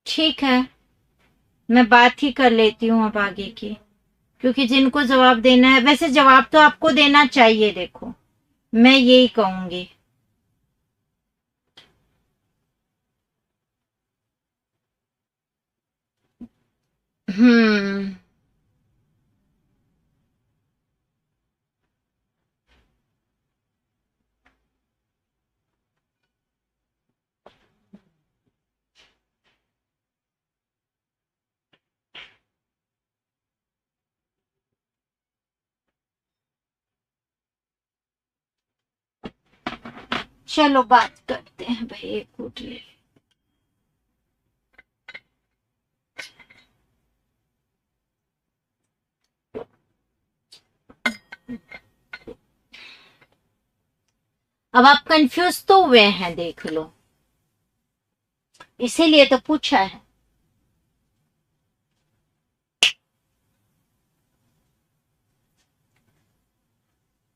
ठीक है, मैं बात ही कर लेती हूँ अब आगे की, क्योंकि जिनको जवाब देना है, वैसे जवाब तो आपको देना चाहिए, देखो मैं यही कहूंगी। हम्म, चलो बात करते हैं भाई, एक मिनट ले। अब आप कंफ्यूज तो हुए हैं, देख लो, इसीलिए तो पूछा है।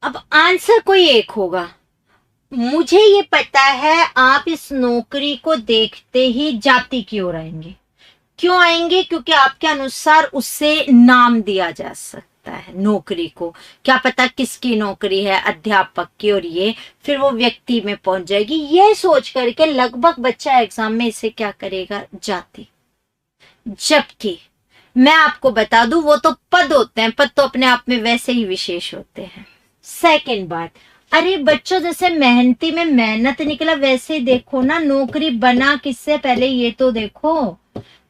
अब आंसर कोई एक होगा, मुझे ये पता है। आप इस नौकरी को देखते ही जाति की ओर आएंगे। क्यों आएंगे, क्योंकि आपके अनुसार उससे नाम दिया जा सकता है नौकरी को, क्या पता किसकी नौकरी है, अध्यापक की, और ये फिर वो व्यक्ति में पहुंच जाएगी। ये सोच करके लगभग बच्चा एग्जाम में इसे क्या करेगा, जाति। जबकि मैं आपको बता दूं, वो तो पद होते हैं, पद तो अपने आप में वैसे ही विशेष होते हैं। सेकंड बात, अरे बच्चों, जैसे मेहनती में मेहनत निकला, वैसे देखो ना नौकरी बना किससे पहले, ये तो देखो,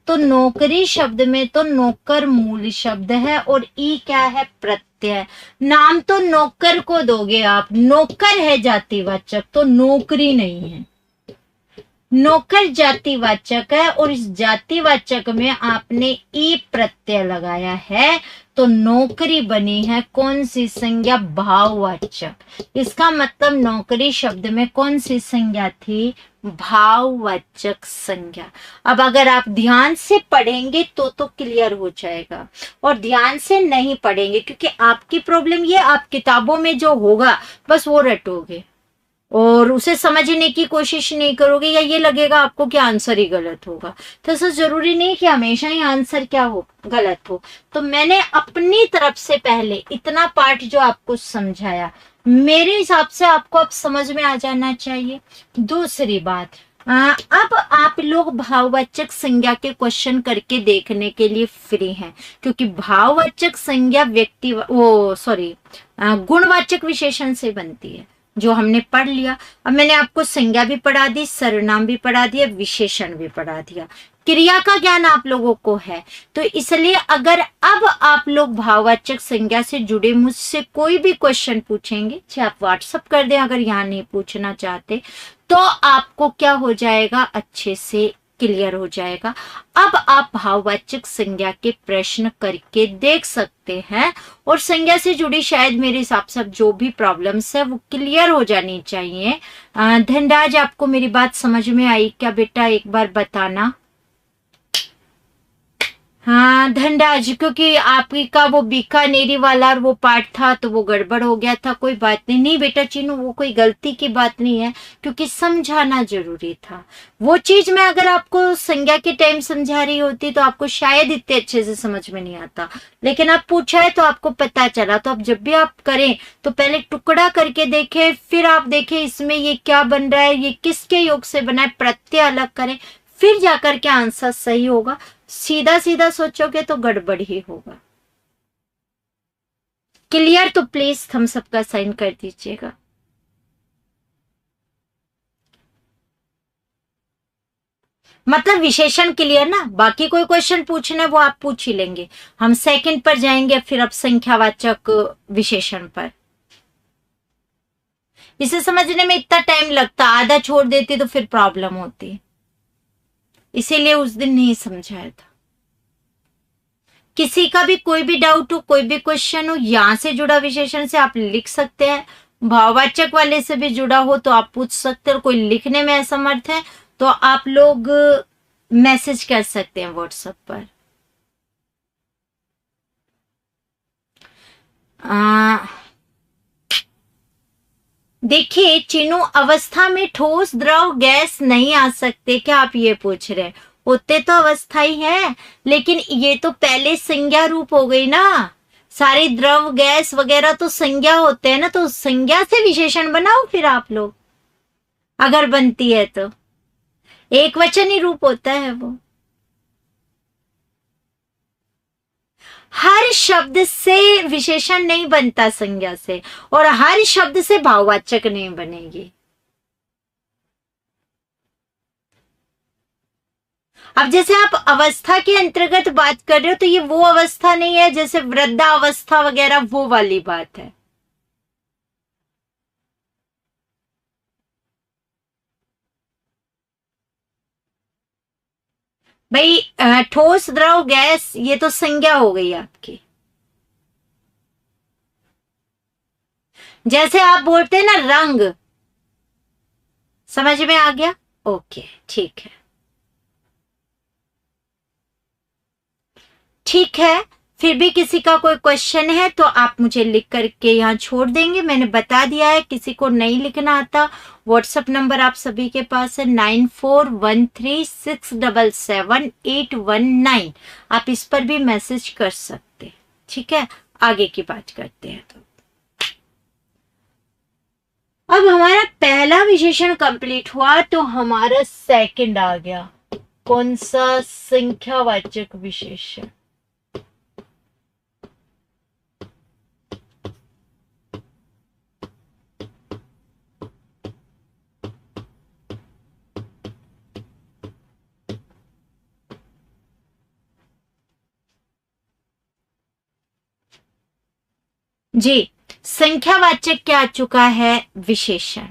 तो नौकरी शब्द में तो नौकर मूल शब्द है और ई क्या है, प्रत्यय। नाम तो नौकर को दोगे आप, नौकर है जातिवाचक, तो नौकरी नहीं है। नौकर जातिवाचक है और इस जातिवाचक में आपने ई प्रत्यय लगाया है, तो नौकरी बनी है कौन सी संज्ञा, भाववाचक। इसका मतलब नौकरी शब्द में कौन सी संज्ञा थी, भाववाचक संज्ञा। अब अगर आप ध्यान से पढ़ेंगे तो क्लियर हो जाएगा, और ध्यान से नहीं पढ़ेंगे, क्योंकि आपकी प्रॉब्लम ये, आप किताबों में जो होगा बस वो रटोगे और उसे समझने की कोशिश नहीं करोगे, या ये लगेगा आपको कि आंसर ही गलत होगा। तो ऐसा जरूरी नहीं कि हमेशा ही आंसर क्या हो, गलत हो। तो मैंने अपनी तरफ से पहले इतना पार्ट जो आपको समझाया, मेरे हिसाब से आपको अब समझ में आ जाना चाहिए। दूसरी बात, अब आप लोग भाववाचक संज्ञा के क्वेश्चन करके देखने के लिए फ्री हैं, क्योंकि भाववाचक संज्ञा गुणवाचक विशेषण से बनती है, जो हमने पढ़ लिया। अब मैंने आपको संज्ञा भी पढ़ा दी, सर्वनाम भी पढ़ा दिया, विशेषण भी पढ़ा दिया, क्रिया का ज्ञान आप लोगों को है। तो इसलिए अगर अब आप लोग भाववाचक संज्ञा से जुड़े मुझसे कोई भी क्वेश्चन पूछेंगे, चाहे आप व्हाट्सअप कर दें अगर यहाँ नहीं पूछना चाहते, तो आपको क्या हो जाएगा, अच्छे से क्लियर हो जाएगा। अब आप भाववाचक संज्ञा के प्रश्न करके देख सकते हैं, और संज्ञा से जुड़ी शायद मेरे हिसाब से जो भी प्रॉब्लम्स है वो क्लियर हो जानी चाहिए। धनराज, आपको मेरी बात समझ में आई क्या बेटा, एक बार बताना। हाँ धनराज, क्योंकि आपकी का वो बीकानेरी वाला वो पार्ट था तो वो गड़बड़ हो गया था। कोई बात नहीं, नहीं बेटा चीनू, वो कोई गलती की बात नहीं है, क्योंकि समझाना जरूरी था। वो चीज मैं अगर आपको संज्ञा के टाइम समझा रही होती तो आपको शायद इतने अच्छे से समझ में नहीं आता, लेकिन आप पूछा है तो आपको पता चला। तो अब जब भी आप करें तो पहले टुकड़ा करके देखें, फिर आप देखें इसमें ये क्या बन रहा है, ये किसके योग से बना है, प्रत्यय अलग करें, फिर जाकर के आंसर सही होगा। सीधा सीधा सोचोगे तो गड़बड़ ही होगा। क्लियर? तो प्लीज हम सबका साइन कर दीजिएगा। मतलब विशेषण क्लियर ना, बाकी कोई क्वेश्चन पूछना है वो आप पूछ ही लेंगे, हम सेकंड पर जाएंगे फिर अब संख्यावाचक विशेषण पर। इसे समझने में इतना टाइम लगता, आधा छोड़ देती तो फिर प्रॉब्लम होती, इसीलिए उस दिन नहीं समझाया था। किसी का भी कोई भी डाउट हो, कोई भी क्वेश्चन हो, यहां से जुड़ा विशेषण से आप लिख सकते हैं, भाववाचक वाले से भी जुड़ा हो तो आप पूछ सकते हैं। कोई लिखने में असमर्थ है तो आप लोग मैसेज कर सकते हैं व्हाट्सएप पर। देखिए चिन्नु, अवस्था में ठोस द्रव गैस नहीं आ सकते क्या, आप ये पूछ रहे हैं? होते तो अवस्था ही है, लेकिन ये तो पहले संज्ञा रूप हो गई ना। सारे द्रव गैस वगैरह तो संज्ञा होते हैं ना, तो संज्ञा से विशेषण बनाओ फिर आप लोग, अगर बनती है तो। एक वचन ही रूप होता है वो। हर शब्द से विशेषण नहीं बनता संज्ञा से, और हर शब्द से भाववाचक नहीं बनेगी। अब जैसे आप अवस्था के अंतर्गत बात कर रहे हो तो ये वो अवस्था नहीं है जैसे वृद्धावस्था वगैरह, वो वाली बात है। भाई ठोस द्रव गैस ये तो संज्ञा हो गई आपकी। जैसे आप बोलते हैं ना रंग, समझ में आ गया? ओके ठीक है, ठीक है। फिर भी किसी का कोई क्वेश्चन है तो आप मुझे लिख करके यहाँ छोड़ देंगे। मैंने बता दिया है, किसी को नहीं लिखना आता, व्हाट्सएप नंबर आप सभी के पास है 9413677819। आप इस पर भी मैसेज कर सकते, ठीक है। आगे की बात करते हैं। तो अब हमारा पहला विशेषण कंप्लीट हुआ, तो हमारा सेकंड आ गया। कौन सा? संख्यावाचक विशेषण। जी, संख्यावाचक क्या आ चुका है? विशेषण।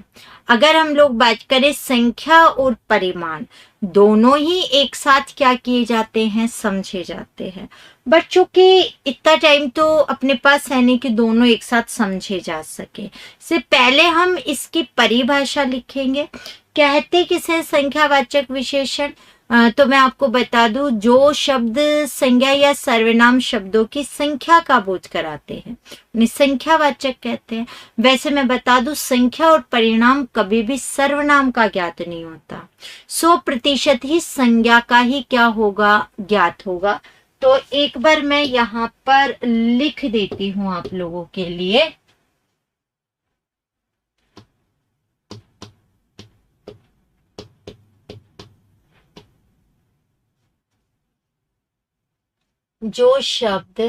अगर हम लोग बात करें संख्या और परिमाण, दोनों ही एक साथ क्या किए जाते हैं? समझे जाते हैं। बट चूंकि इतना टाइम तो अपने पास है नहीं कि दोनों एक साथ समझे जा सके, से पहले हम इसकी परिभाषा लिखेंगे। कहते किसे संख्यावाचक विशेषण? तो मैं आपको बता दूं, जो शब्द संज्ञा या सर्वनाम शब्दों की संख्या का बोध कराते हैं उन्हें संख्यावाचक कहते हैं। वैसे मैं बता दूं, संख्या और परिणाम कभी भी सर्वनाम का ज्ञात नहीं होता। 100% ही संज्ञा का ही क्या होगा? ज्ञात होगा। तो एक बार मैं यहाँ पर लिख देती हूँ आप लोगों के लिए। जो शब्द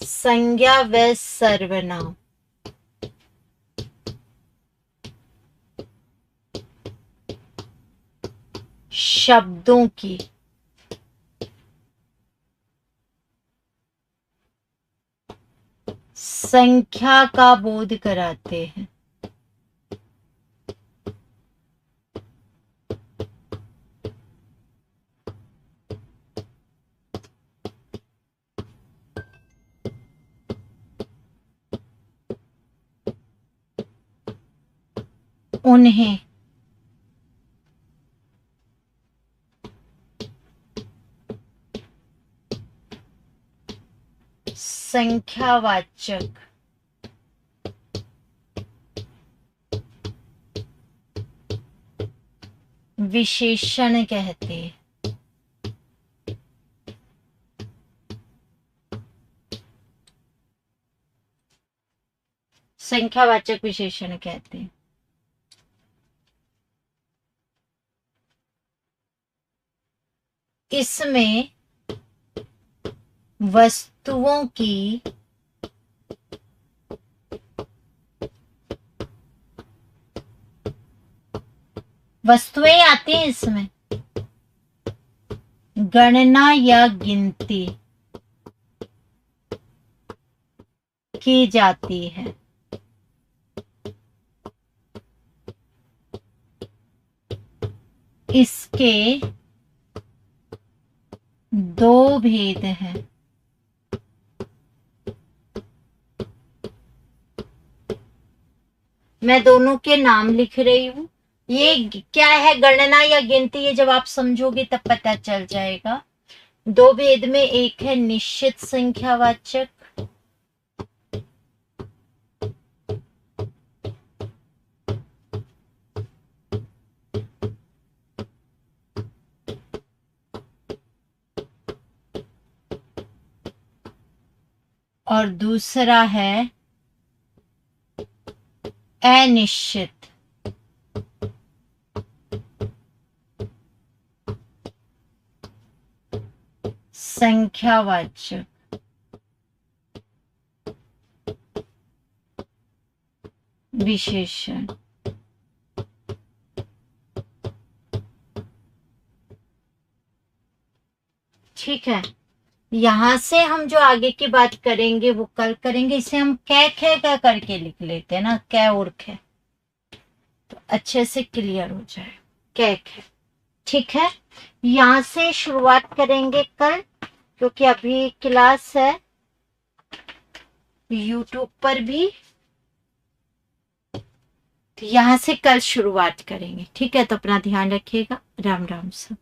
संज्ञा व सर्वनाम शब्दों की संख्या का बोध कराते हैं, उन्हें संख्यावाचक विशेषण कहते हैं। संख्यावाचक विशेषण कहते हैं। इसमें वस्तुओं की वस्तुएं आती हैं, इसमें गणना या गिनती की जाती है। इसके दो भेद हैं। मैं दोनों के नाम लिख रही हूं। ये क्या है? गणना या गिनती। ये जब आप समझोगे तब पता चल जाएगा। दो भेद में एक है निश्चित संख्यावाचक, और दूसरा है अनिश्चित संख्यावाचक विशेषण। ठीक है, यहां से हम जो आगे की बात करेंगे वो कल करेंगे। इसे हम कै खे का करके लिख लेते हैं ना, कै और खे, तो अच्छे से क्लियर हो जाए। कै खे, ठीक है। यहां से शुरुआत करेंगे कल, क्योंकि अभी क्लास है यूट्यूब पर भी, तो यहां से कल शुरुआत करेंगे। ठीक है, तो अपना ध्यान रखिएगा। राम राम सब।